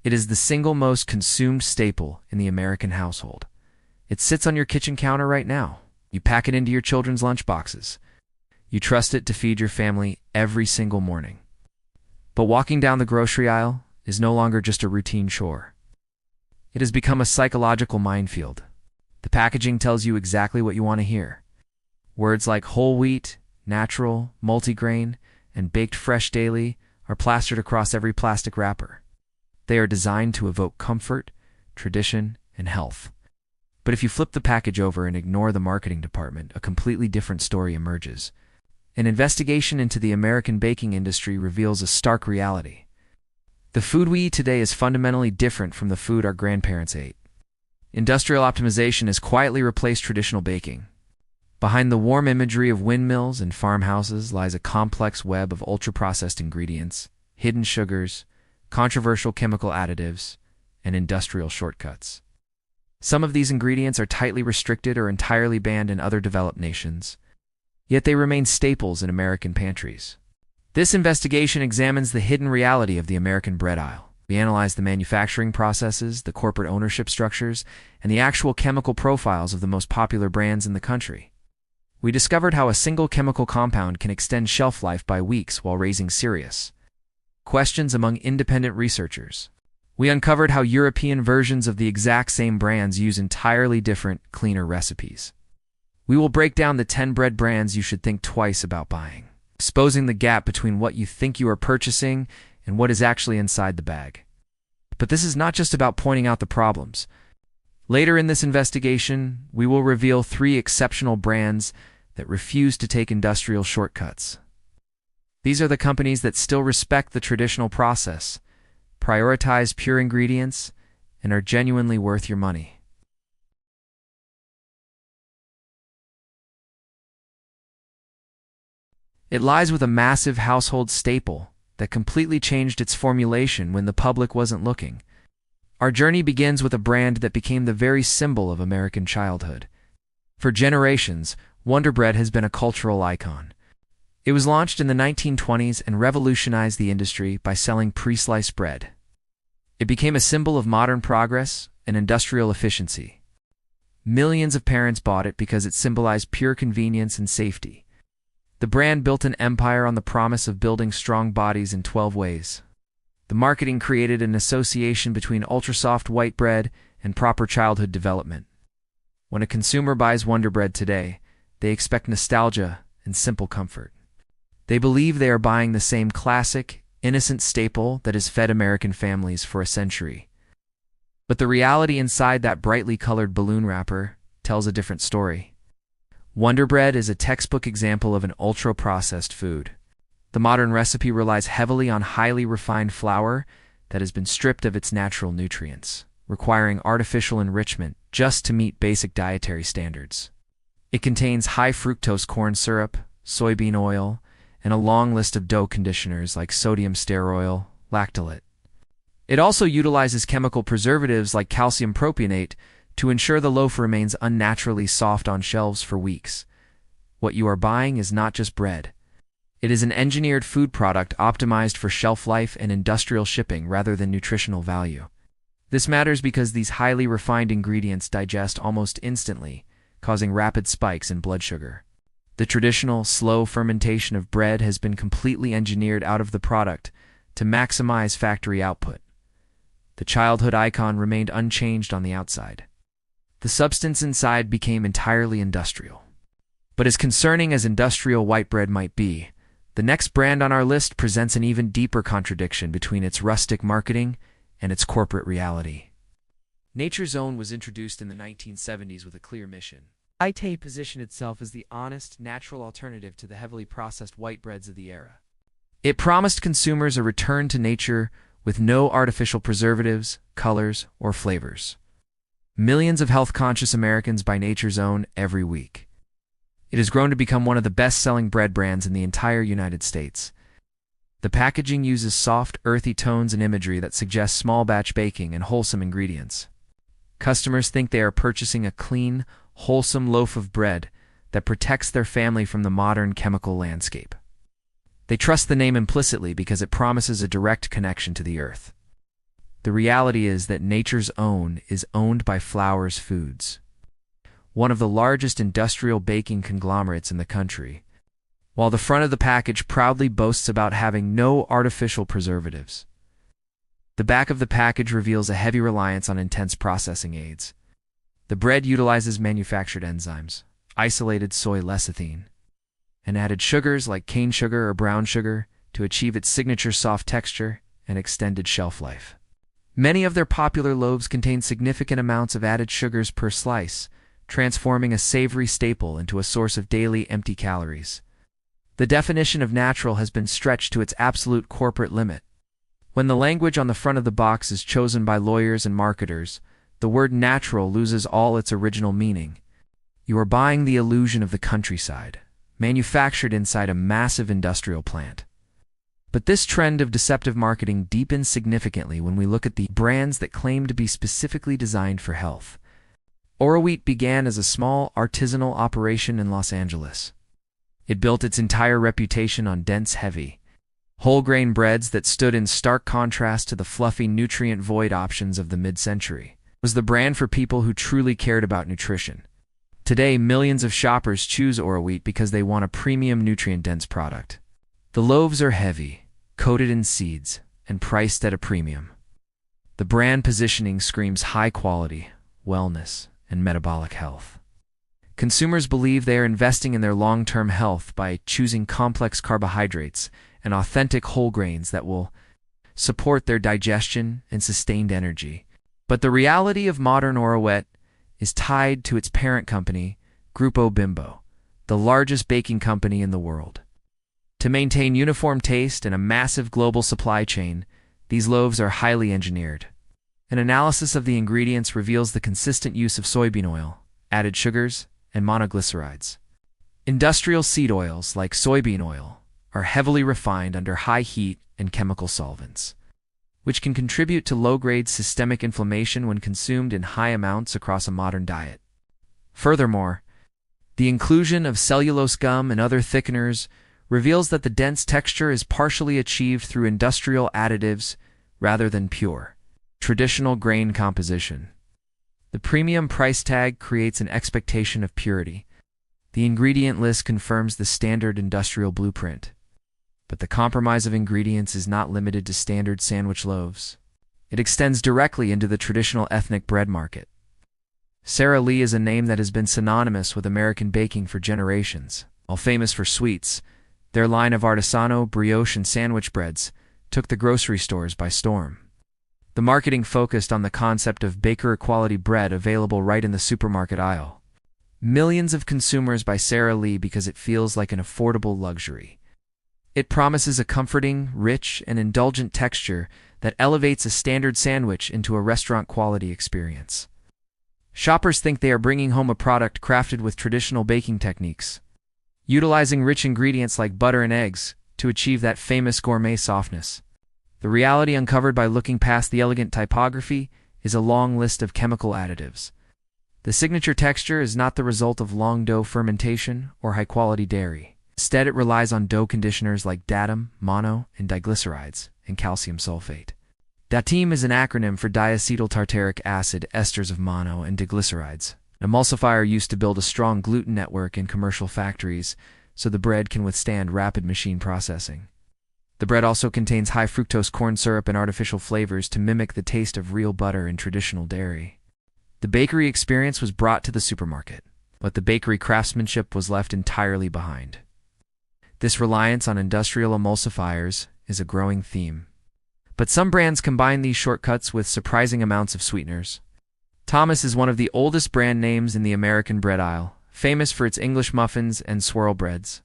It is the single most consumed staple in the American household. It sits on your kitchen counter right now. You pack it into your children's lunchboxes. You trust it to feed your family every single morning. But walking down the grocery aisle is no longer just a routine chore. It has become a psychological minefield. The packaging tells you exactly what you want to hear. Words like whole wheat, natural, multigrain, and baked fresh daily are plastered across every plastic wrapper. They are designed to evoke comfort, tradition, and health. But if you flip the package over and ignore the marketing department, a completely different story emerges. An investigation into the American baking industry reveals a stark reality. The food we eat today is fundamentally different from the food our grandparents ate. Industrial optimization has quietly replaced traditional baking. Behind the warm imagery of windmills and farmhouses lies a complex web of ultra-processed ingredients, hidden sugars, controversial chemical additives, and industrial shortcuts. Some of these ingredients are tightly restricted or entirely banned in other developed nations, yet they remain staples in American pantries. This investigation examines the hidden reality of the American bread aisle. We analyze the manufacturing processes, the corporate ownership structures, and the actual chemical profiles of the most popular brands in the country. We discovered how a single chemical compound can extend shelf life by weeks while raising serious questions among independent researchers. We uncovered how European versions of the exact same brands use entirely different, cleaner recipes. We will break down the 10 bread brands you should think twice about buying, exposing the gap between what you think you are purchasing and what is actually inside the bag. But this is not just about pointing out the problems. Later in this investigation, we will reveal 3 exceptional brands that refuse to take industrial shortcuts. These are the companies that still respect the traditional process, prioritize pure ingredients, and are genuinely worth your money. It lies with a massive household staple that completely changed its formulation when the public wasn't looking. Our journey begins with a brand that became the very symbol of American childhood. For generations, Wonderbread has been a cultural icon. It was launched in the 1920s and revolutionized the industry by selling pre-sliced bread. It became a symbol of modern progress and industrial efficiency. Millions of parents bought it because it symbolized pure convenience and safety. The brand built an empire on the promise of building strong bodies in 12 ways. The marketing created an association between ultra-soft white bread and proper childhood development. When a consumer buys Wonderbread today, they expect nostalgia and simple comfort. They believe they are buying the same classic, innocent staple that has fed American families for a century. But the reality inside that brightly colored balloon wrapper tells a different story. Wonderbread is a textbook example of an ultra-processed food. The modern recipe relies heavily on highly refined flour that has been stripped of its natural nutrients, requiring artificial enrichment just to meet basic dietary standards. It contains high fructose corn syrup, soybean oil, and a long list of dough conditioners like sodium stearoyl, lactolate. It also utilizes chemical preservatives like calcium propionate to ensure the loaf remains unnaturally soft on shelves for weeks. What you are buying is not just bread. It is an engineered food product optimized for shelf life and industrial shipping rather than nutritional value. This matters because these highly refined ingredients digest almost instantly, causing rapid spikes in blood sugar. The traditional, slow fermentation of bread has been completely engineered out of the product to maximize factory output. The childhood icon remained unchanged on the outside. The substance inside became entirely industrial. But as concerning as industrial white bread might be, the next brand on our list presents an even deeper contradiction between its rustic marketing and its corporate reality. Nature's Own was introduced in the 1970s with a clear mission. Dietary positioned itself as the honest, natural alternative to the heavily processed white breads of the era. It promised consumers a return to nature with no artificial preservatives, colors, or flavors. Millions of health-conscious Americans buy Nature's Own every week. It has grown to become one of the best-selling bread brands in the entire United States. The packaging uses soft, earthy tones and imagery that suggest small-batch baking and wholesome ingredients. Customers think they are purchasing a clean, wholesome loaf of bread that protects their family from the modern chemical landscape. They trust the name implicitly because it promises a direct connection to the earth. The reality is that nature's own is owned by Flowers Foods, one of the largest industrial baking conglomerates in the country, while the front of the package proudly boasts about having no artificial preservatives. The back of the package reveals a heavy reliance on intense processing aids. The bread utilizes manufactured enzymes, isolated soy lecithin, and added sugars like cane sugar or brown sugar to achieve its signature soft texture and extended shelf life. Many of their popular loaves contain significant amounts of added sugars per slice, transforming a savory staple into a source of daily empty calories. The definition of natural has been stretched to its absolute corporate limit. When the language on the front of the box is chosen by lawyers and marketers, the word natural loses all its original meaning. You are buying the illusion of the countryside, manufactured inside a massive industrial plant. But this trend of deceptive marketing deepens significantly when we look at the brands that claim to be specifically designed for health. Ora Wheat began as a small, artisanal operation in Los Angeles. It built its entire reputation on dense, heavy, whole-grain breads that stood in stark contrast to the fluffy, nutrient-void options of the mid-century. It was the brand for people who truly cared about nutrition. Today, millions of shoppers choose Ora Wheat because they want a premium, nutrient-dense product. The loaves are heavy, coated in seeds, and priced at a premium. The brand positioning screams high quality, wellness, and metabolic health. Consumers believe they are investing in their long-term health by choosing complex carbohydrates and authentic whole grains that will support their digestion and sustained energy. But the reality of modern Ora Wheat is tied to its parent company, Grupo Bimbo, the largest baking company in the world. To maintain uniform taste and a massive global supply chain, these loaves are highly engineered. An analysis of the ingredients reveals the consistent use of soybean oil, added sugars, and monoglycerides. Industrial seed oils, like soybean oil, are heavily refined under high heat and chemical solvents, which can contribute to low-grade systemic inflammation when consumed in high amounts across a modern diet. Furthermore, the inclusion of cellulose gum and other thickeners reveals that the dense texture is partially achieved through industrial additives rather than pure, traditional grain composition. The premium price tag creates an expectation of purity. The ingredient list confirms the standard industrial blueprint. But the compromise of ingredients is not limited to standard sandwich loaves. It extends directly into the traditional ethnic bread market. Sara Lee is a name that has been synonymous with American baking for generations. While famous for sweets, their line of artisanal, brioche, and sandwich breads took the grocery stores by storm. The marketing focused on the concept of baker-quality bread available right in the supermarket aisle. Millions of consumers buy Sara Lee because it feels like an affordable luxury. It promises a comforting, rich, and indulgent texture that elevates a standard sandwich into a restaurant-quality experience. Shoppers think they are bringing home a product crafted with traditional baking techniques, utilizing rich ingredients like butter and eggs to achieve that famous gourmet softness. The reality uncovered by looking past the elegant typography is a long list of chemical additives. The signature texture is not the result of long dough fermentation or high-quality dairy. Instead, it relies on dough conditioners like datum, mono, and diglycerides, and calcium sulfate. DATIM is an acronym for diacetyl tartaric acid esters of mono and diglycerides, an emulsifier used to build a strong gluten network in commercial factories so the bread can withstand rapid machine processing. The bread also contains high fructose corn syrup and artificial flavors to mimic the taste of real butter in traditional dairy. The bakery experience was brought to the supermarket, but the bakery craftsmanship was left entirely behind. This reliance on industrial emulsifiers is a growing theme. But some brands combine these shortcuts with surprising amounts of sweeteners. Thomas is one of the oldest brand names in the American bread aisle, famous for its English muffins and swirl breads.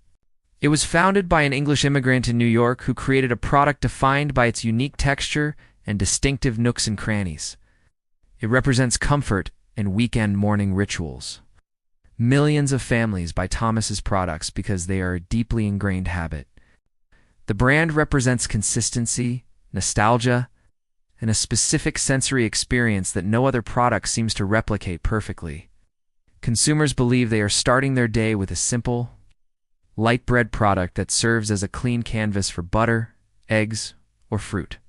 It was founded by an English immigrant in New York who created a product defined by its unique texture and distinctive nooks and crannies. It represents comfort and weekend morning rituals. Millions of families buy Thomas's products because they are a deeply ingrained habit. The brand represents consistency, nostalgia, and a specific sensory experience that no other product seems to replicate perfectly. Consumers believe they are starting their day with a simple, light bread product that serves as a clean canvas for butter, eggs, or fruit.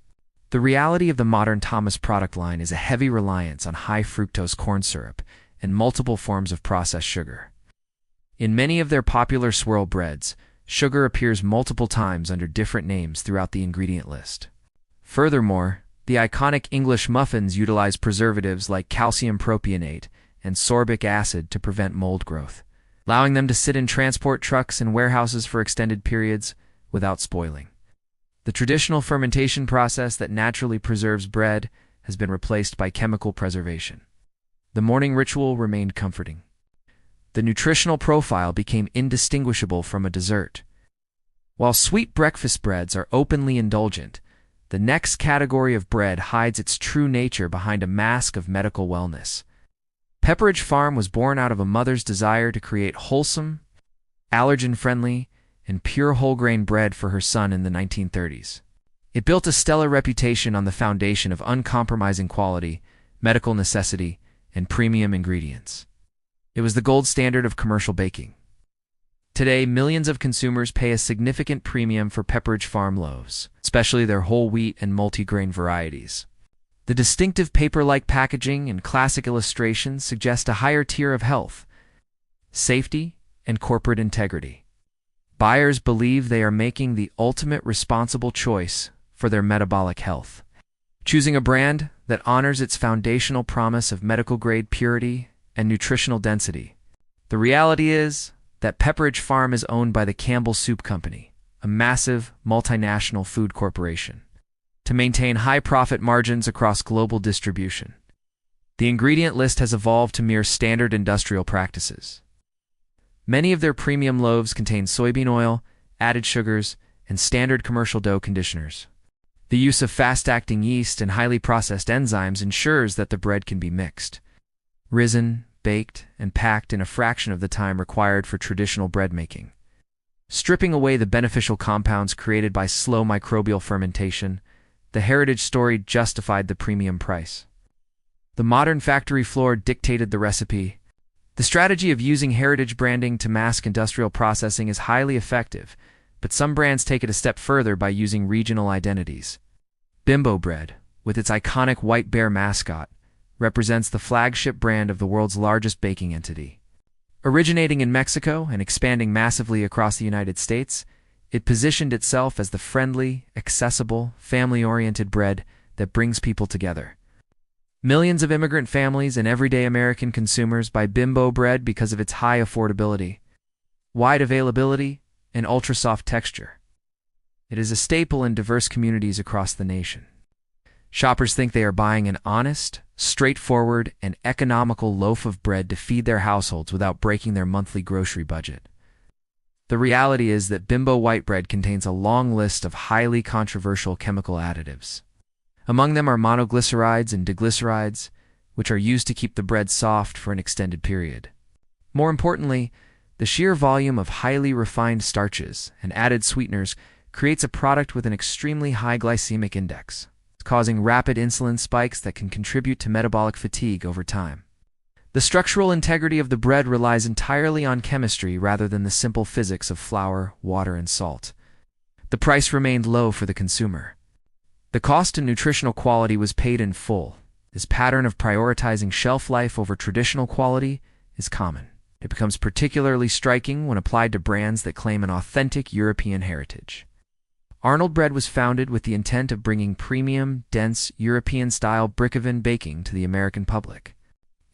The reality of the modern Thomas product line is a heavy reliance on high fructose corn syrup and multiple forms of processed sugar. In many of their popular swirl breads, sugar appears multiple times under different names throughout the ingredient list. Furthermore, the iconic English muffins utilize preservatives like calcium propionate and sorbic acid to prevent mold growth, allowing them to sit in transport trucks and warehouses for extended periods without spoiling. The traditional fermentation process that naturally preserves bread has been replaced by chemical preservation. The morning ritual remained comforting. The nutritional profile became indistinguishable from a dessert. While sweet breakfast breads are openly indulgent, the next category of bread hides its true nature behind a mask of medical wellness. Pepperidge Farm was born out of a mother's desire to create wholesome, allergen-friendly, and pure whole-grain bread for her son in the 1930s. It built a stellar reputation on the foundation of uncompromising quality, medical necessity, and premium ingredients. It was the gold standard of commercial baking. Today, millions of consumers pay a significant premium for Pepperidge Farm loaves, especially their whole wheat and multi-grain varieties. The distinctive paper-like packaging and classic illustrations suggest a higher tier of health, safety, and corporate integrity. Buyers believe they are making the ultimate responsible choice for their metabolic health, choosing a brand that honors its foundational promise of medical-grade purity and nutritional density. The reality is that Pepperidge Farm is owned by the Campbell Soup Company, a massive multinational food corporation, to maintain high profit margins across global distribution. The ingredient list has evolved to mere standard industrial practices. Many of their premium loaves contain soybean oil, added sugars, and standard commercial dough conditioners. The use of fast-acting yeast and highly processed enzymes ensures that the bread can be mixed, risen, baked, and packed in a fraction of the time required for traditional bread making. Stripping away the beneficial compounds created by slow microbial fermentation, the heritage story justified the premium price. The modern factory floor dictated the recipe. The strategy of using heritage branding to mask industrial processing is highly effective, but some brands take it a step further by using regional identities. Bimbo bread, with its iconic white bear mascot, represents the flagship brand of the world's largest baking entity. Originating in Mexico and expanding massively across the United States, it positioned itself as the friendly, accessible, family-oriented bread that brings people together. Millions of immigrant families and everyday American consumers buy Bimbo bread because of its high affordability, wide availability, and ultra-soft texture. It is a staple in diverse communities across the nation. Shoppers think they are buying an honest, straightforward, and economical loaf of bread to feed their households without breaking their monthly grocery budget. The reality is that Bimbo white bread contains a long list of highly controversial chemical additives. Among them are monoglycerides and diglycerides, which are used to keep the bread soft for an extended period. More importantly, the sheer volume of highly refined starches and added sweeteners creates a product with an extremely high glycemic index, causing rapid insulin spikes that can contribute to metabolic fatigue over time. The structural integrity of the bread relies entirely on chemistry rather than the simple physics of flour, water, and salt. The price remained low for the consumer. The cost and nutritional quality was paid in full. This pattern of prioritizing shelf life over traditional quality is common. It becomes particularly striking when applied to brands that claim an authentic European heritage. Arnold Bread was founded with the intent of bringing premium, dense, European-style brick-oven baking to the American public.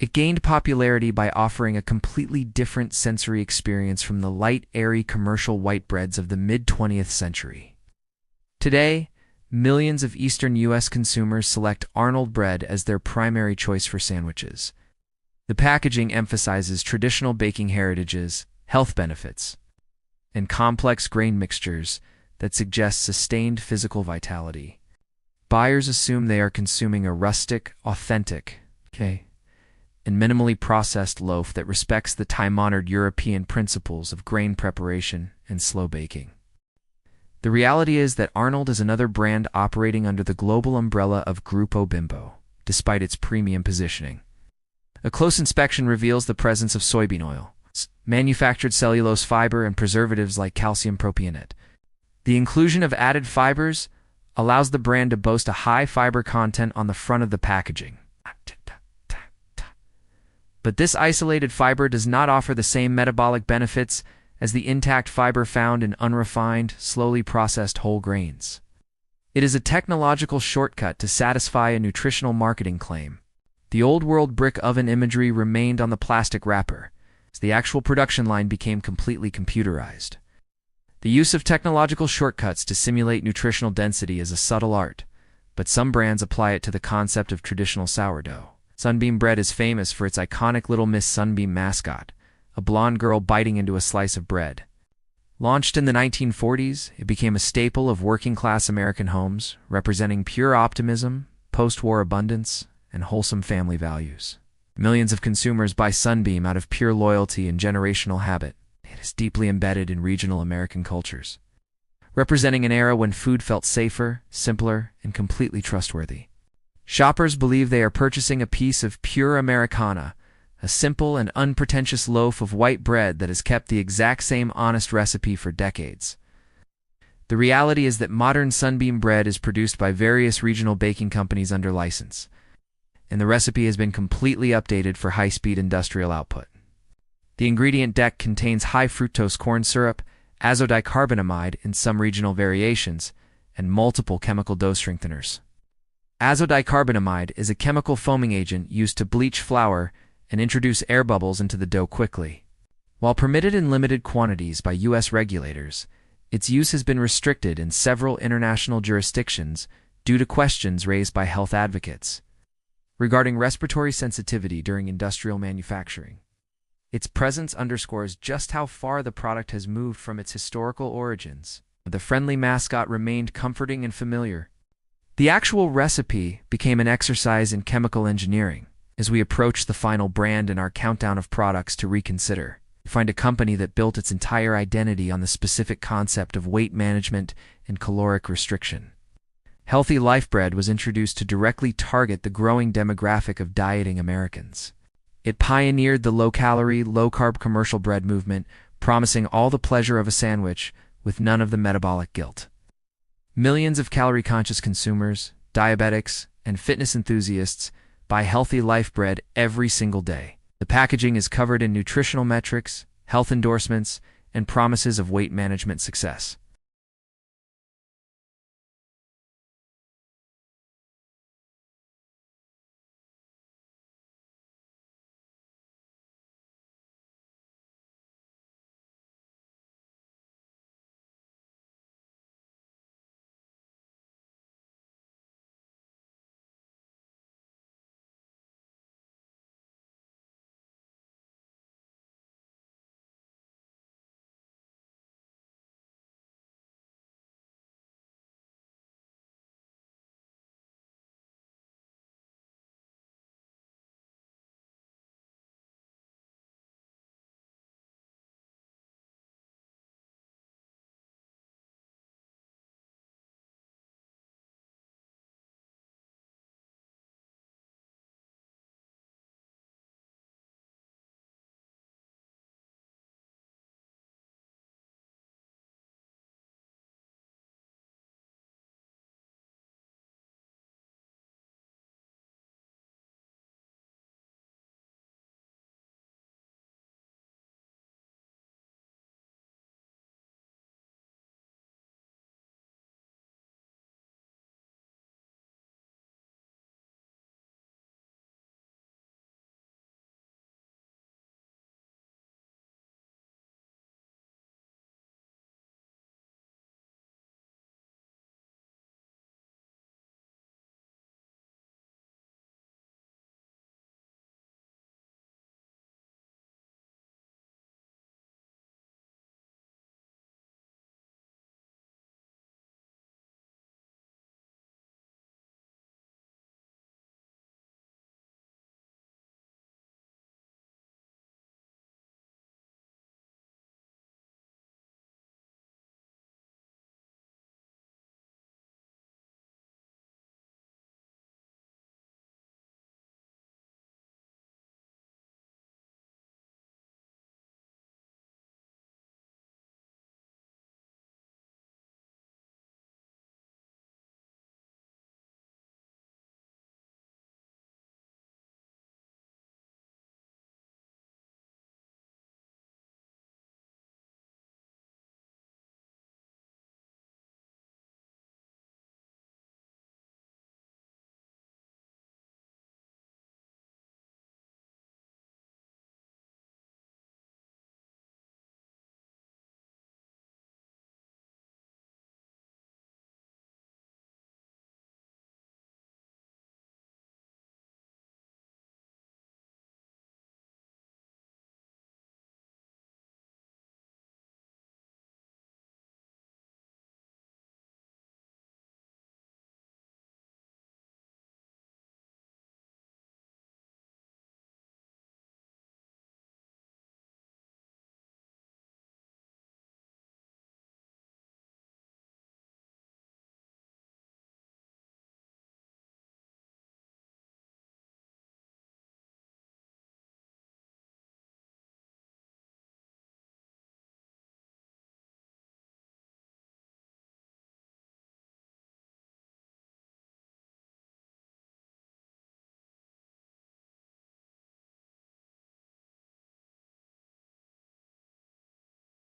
It gained popularity by offering a completely different sensory experience from the light, airy commercial white breads of the mid-20th century. Today, millions of Eastern U.S. consumers select Arnold Bread as their primary choice for sandwiches. The packaging emphasizes traditional baking heritages, health benefits, and complex grain mixtures that suggest sustained physical vitality. Buyers assume they are consuming a rustic, authentic, and minimally processed loaf that respects the time-honored European principles of grain preparation and slow baking. The reality is that Arnold is another brand operating under the global umbrella of Grupo Bimbo, despite its premium positioning. A close inspection reveals the presence of soybean oil, manufactured cellulose fiber, and preservatives like calcium propionate. The inclusion of added fibers, allows the brand to boast a high fiber content on the front of the packaging. But this isolated fiber does not offer the same metabolic benefits as the intact fiber found in unrefined, slowly processed whole grains. It is a technological shortcut to satisfy a nutritional marketing claim. The old-world brick oven imagery remained on the plastic wrapper, as the actual production line became completely computerized. The use of technological shortcuts to simulate nutritional density is a subtle art, but some brands apply it to the concept of traditional sourdough. Sunbeam bread is famous for its iconic Little Miss Sunbeam mascot, a blonde girl biting into a slice of bread. Launched in the 1940s, it became a staple of working-class American homes, representing pure optimism, post-war abundance, and wholesome family values. Millions of consumers buy Sunbeam out of pure loyalty and generational habit. It is deeply embedded in regional American cultures, representing an era when food felt safer, simpler, and completely trustworthy. Shoppers believe they are purchasing a piece of pure Americana, a simple and unpretentious loaf of white bread that has kept the exact same honest recipe for decades. The reality is that modern Sunbeam bread is produced by various regional baking companies under license, and the recipe has been completely updated for high-speed industrial output. The ingredient deck contains high fructose corn syrup, azodicarbonamide in some regional variations, and multiple chemical dough strengtheners. Azodicarbonamide is a chemical foaming agent used to bleach flour and introduce air bubbles into the dough quickly. While permitted in limited quantities by U.S. regulators, its use has been restricted in several international jurisdictions due to questions raised by health advocates regarding respiratory sensitivity during industrial manufacturing. Its presence underscores just how far the product has moved from its historical origins. The friendly mascot remained comforting and familiar. The actual recipe became an exercise in chemical engineering. As we approach the final brand in our countdown of products to reconsider, we find a company that built its entire identity on the specific concept of weight management and caloric restriction. Healthy Life Bread was introduced to directly target the growing demographic of dieting Americans. It pioneered the low-calorie, low-carb commercial bread movement, promising all the pleasure of a sandwich with none of the metabolic guilt. Millions of calorie-conscious consumers, diabetics, and fitness enthusiasts buy Healthy Life Bread every single day. The packaging is covered in nutritional metrics, health endorsements, and promises of weight management success.